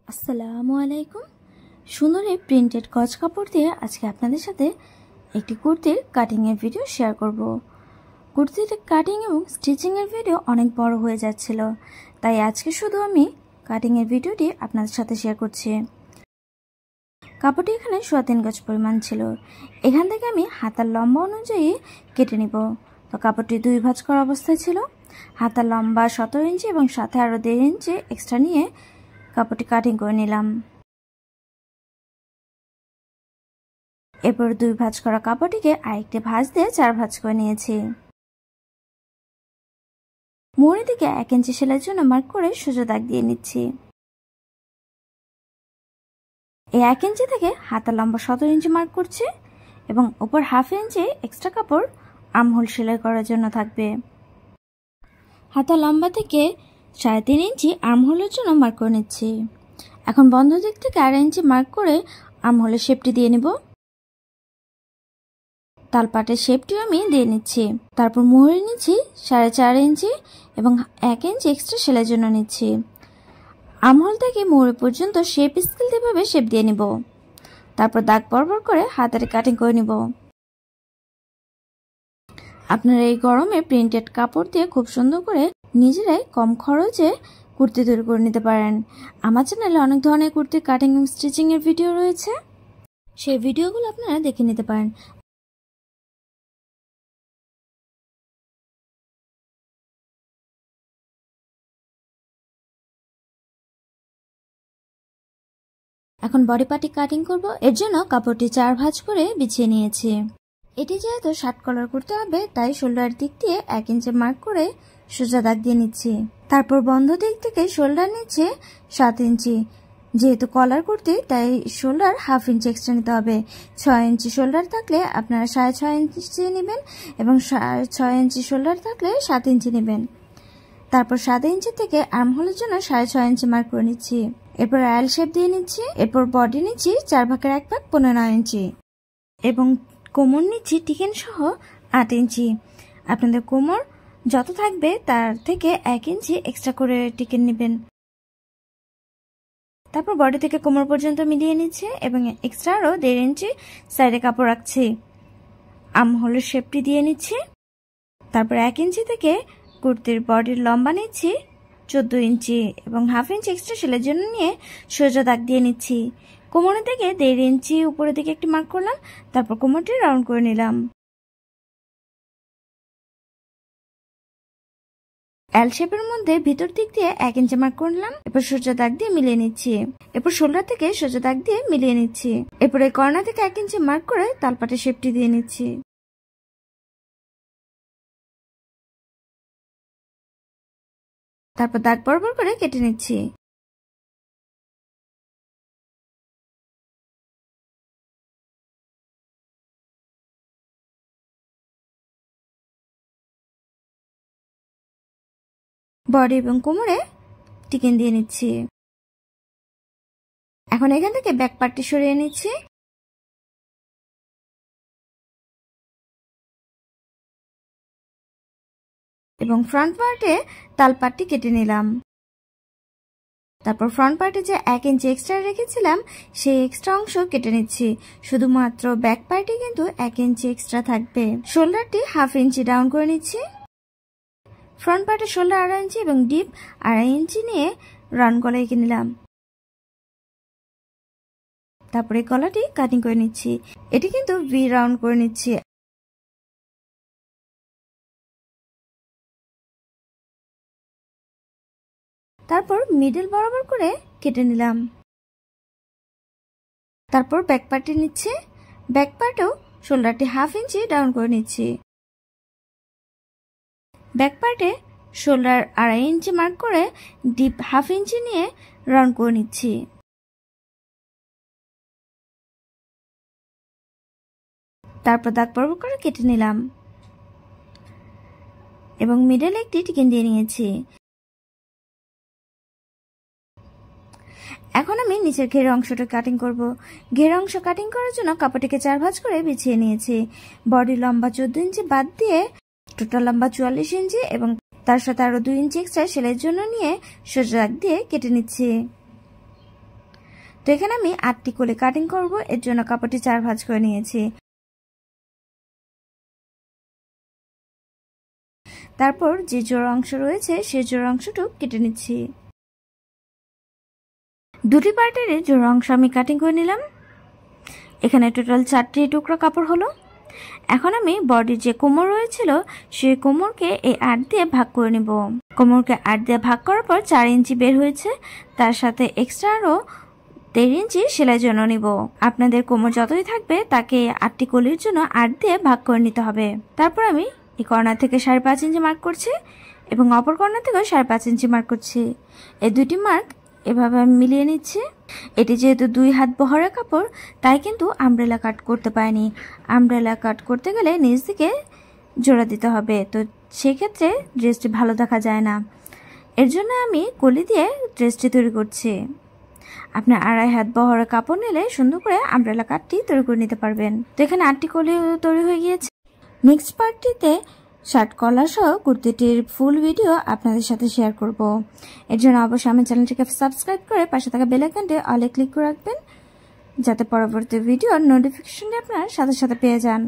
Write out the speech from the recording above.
আসসালামু আলাইকুম। সুন্দর এই প্রিন্টেড গজ কাপড় দিয়ে আজকে আপনাদের সাথে একটি কুর্তির কাটিং এর ভিডিও শেয়ার করব। কুর্তির কাটিং এবং স্টিচিং এর ভিডিও অনেক বড় হয়ে যাচ্ছিল, তাই আজকে শুধু আমি কাটিং এর ভিডিওটি আপনাদের সাথে শেয়ার করছি। কাপড়টি এখানে 3.25 গজ পরিমাণ ছিল। এখান থেকে আমি হাতার লম্বা অনুযায়ী কেটে নিব। তো কাপড়টি 2 ভাঁজ করা অবস্থায় ছিল। হাতার লম্বা 17 ইঞ্চি এবং সাথে আরো 1.5 ইঞ্চি এক্সট্রা নিয়ে কাপড়টি কাটিং করে নিলাম। এরপর 2 ভাঁজ করা কাপড়টিকে আরেকটি ভাঁজ দিয়ে 4 ভাঁজ করে নিয়েছি। মোড়ের দিকে 1 ইঞ্চি সেলাইয়ের জন্য মার্ক করে সোজা দাগ দিয়ে নিচ্ছি। এই 1 ইঞ্চি থেকে হাতার লম্বা 17 ইঞ্চি মার্ক করছি এবং উপর 1/2 ইঞ্চি এক্সট্রা কাপড় আর্মহোল সেলাই করার জন্য থাকবে। হাতার লম্বা থেকে 3.5 ইঞ্চি আর্মহোলের জন্য মার্ক করে নিচ্ছি। এখন বন্ধ দিক থেকে 1/2 ইঞ্চি মার্ক করে আর্মহোলের শেপটি দিয়ে নিব। তালপাটের শেপটিও আমি দিয়ে নিচ্ছি। তারপর মোহরে নিচ্ছি 4.5 ইঞ্চি এবং 1 ইঞ্চি এক্সট্রা সেলাইয়ের জন্য নিচ্ছি। আর্মহোল থেকে মোহরে পর্যন্ত শেপ স্কেল দিয়ে শেপ দিয়ে নিব। তারপর দাগ বরাবর করে হাতারে কাটিং করে নিব। আপনারা এই গরমে প্রিন্টেড কাপড় দিয়ে খুব সুন্দর করে নিজেরাই কম খরচে কুর্তি তৈরি করে নিতে পারেন। আমার চ্যানেলে অনেক ধরনের কুর্তির কাটিং এবং স্টিচিং এর ভিডিও রয়েছে, সেই ভিডিওগুলো আপনারা দেখে নিতে পারেন। এখন বডি পার্টি কাটিং করব। এর জন্য কাপড়টি 4 ভাঁজ করে বিছিয়ে নিয়েছি। এটি যেহেতু শার্ট কলার করতে হবে, তাই শোল্ডার দিক দিয়ে 1 ইঞ্চি মার্ক করে সোজা দাগ দিয়ে নিচ্ছি। তারপর বন্ধ দিক থেকে শোল্ডার নিচ্ছে 7 ইঞ্চি। যেহেতু কলার কুর্তি, তাই শোল্ডার 1/2 ইঞ্চি এক্সট্রা নিতে হবে। 6 ইঞ্চি শোল্ডার থাকলে আপনারা 6.5 ইঞ্চি নেবেন এবং 6 ইঞ্চি শোল্ডার থাকলে 7 ইঞ্চি নেবেন। তারপর 7 ইঞ্চি থেকে আর্মহোলের জন্য 6.5 ইঞ্চি মার্ক করে নিচ্ছি। এরপর আয়াল শেপ দিয়ে নিচ্ছি। এরপর বডি নিচ্ছি 4 ভাগের 1 ভাগ 15 ইঞ্চি এবং কোমর নিচ্ছি টিকেন সহ 8 ইঞ্চি। আপনাদের কোমর যত থাকবে তার থেকে 1 ইঞ্চি এক্সট্রা করে টিকেন নেবেন। তারপর বডি থেকে কোমর পর্যন্ত মিলিয়ে নিচ্ছে এবং এক্সট্রা আরো 1.5 ইঞ্চি সাইডে কাপড় রাখছি। আর্মহোলের শেপটি দিয়ে নিচ্ছি। তারপর 1 ইঞ্চি থেকে কুর্তির বডির লম্বা নিচ্ছি 14 ইঞ্চি এবং 1/2 ইঞ্চি এক্সট্রা সেলাইয়ের জন্য নিয়ে সোজা দাগ দিয়ে নিচ্ছি। কোমরের দিকে 1.5 ইঞ্চি উপরের দিকে একটি মার্ক করলাম। তারপর কোমরটি রাউন্ড করে নিলাম। এল শেপের মধ্যে ভিতর দিক দিয়ে 1 ইঞ্চি মার্ক করলাম। এরপর সোজা দাগ দিয়ে মিলিয়ে নিচ্ছি। এরপর শোল্ডার থেকে সোজা দাগ দিয়ে মিলিয়ে নিচ্ছি। এরপর এই কর্নার থেকে 1 ইঞ্চি মার্ক করে তালপাটের শেপটি দিয়ে নিচ্ছি। তারপর দাগ বরাবর করে কেটে নিচ্ছি। বডি এবং কোমরে টিকেন দিয়ে নিচ্ছি। এখন এখান থেকে ব্যাক পার্টটি সরিয়ে নিচ্ছি। এবং ফ্রন্ট পার্টে তালপাটটি কেটে নিলাম। তারপর ফ্রন্ট পার্টে যে 1 ইঞ্চি এক্সট্রা রেখেছিলাম, সেই এক্সট্রা অংশ কেটে নিচ্ছি। শুধুমাত্র ব্যাক পার্টে কিন্তু 1 ইঞ্চি এক্সট্রা থাকবে। শোল্ডারটি 1/2 ইঞ্চি ডাউন করে নিচ্ছি। ফ্রন্ট পার্টে শোল্ডার 2.5 ইঞ্চি এবং ডিপ 2.5 ইঞ্চি নিয়ে রাউন্ড গলা এঁকে নিলাম। তারপরে গলাটি কাটিং করে নিচ্ছি। এটি কিন্তু ভি রাউন্ড করে নিচ্ছি। তারপর মিডল বরাবর করে কেটে নিলাম। তারপর ব্যাক পার্টে নিচ্ছে। ব্যাক পার্টেও শোল্ডারটি 1/2 ইঞ্চি ডাউন করে নিচ্ছি। ব্যাক পার্টে শোল্ডার 2.5 ইঞ্চি মার্ক করে ডিপ 1/2 ইঞ্চি নিয়ে রাউন্ড করে নিচ্ছি। তারপর দাগ বরাবর করে কেটে নিলাম এবং মিডলে একটি টিকেন দিয়ে নিয়েছি। এখন আমি নিচের ঘের অংশটা কাটিং করব। ঘের অংশ কাটিং করার জন্য কাপড়টিকে 4 ভাঁজ করে বিছিয়ে নিয়েছি। বডি লম্বা 14 ইঞ্চি বাদ দিয়ে টোটাল লম্বা 44 ইঞ্চি এবং তার সাথে আরো 2 ইঞ্চি এক্সট্রা সেলাইয়ের জন্য নিয়ে সোজা দাগ দিয়ে কেটে নিচ্ছি। তো এখানে আমি 8টি কলি কাটিং করব, এর জন্য কাপড়টি 4 ভাঁজ করে নিয়েছি। তারপর যে জোড়া অংশ রয়েছে সেই জোড়া অংশটুকু কেটে নিচ্ছি। দুটি পার্টের জোড়া অংশ আমি কাটিং করে নিলাম। এখানে টোটাল 4টি টুকরা কাপড় হলো। এখন আমি বডির যে কোমর রয়েছিল সেই কোমরকে এই 8 দিয়ে ভাগ করে নিব। কোমরকে 8 দিয়ে ভাগ করার পর 4 ইঞ্চি বের হয়েছে, তার সাথে এক্সট্রা আরও 1.5 ইঞ্চি সেলাই জন্য নিব। আপনাদের কোমর যতই থাকবে তাকে 8টি কলির জন্য 8 দিয়ে ভাগ করে নিতে হবে। তারপর আমি এই কর্নার থেকে 5.5 ইঞ্চি মার্ক করছি এবং অপর কর্নার থেকেও 5.5 ইঞ্চি মার্ক করছি। এই দুটি মার্ক এভাবে আমি মিলিয়ে নিচ্ছি। এটি যেহেতু 2 হাত বহরের কাপড় তাই কিন্তু আমব্রেলা কাট করতে পারিনি। আমব্রেলা কাট করতে গেলে নিচ দিকে জোড়া দিতে হবে, তো সেক্ষেত্রে ড্রেসটি ভালো দেখা যায় না। এর জন্য আমি কলি দিয়ে ড্রেসটি তৈরি করছি। আপনার 2.5 হাত বহরের কাপড় নিলে সুন্দর করে আমব্রেলা কাটটি তৈরি করে নিতে পারবেন। তো এখানে 8টি কলি তৈরি হয়ে গিয়েছে। নেক্সট পার্টটিতে শার্ট কলার সহ কুর্তিটির ফুল ভিডিও আপনাদের সাথে শেয়ার করব। এর জন্য অবশ্যই আমার চ্যানেলটিকে সাবস্ক্রাইব করে পাশে থাকা বেল আইকনটি অলে ক্লিক করে রাখবেন, যাতে পরবর্তী ভিডিওর নোটিফিকেশনটি আপনারা সাথে সাথে পেয়ে যান।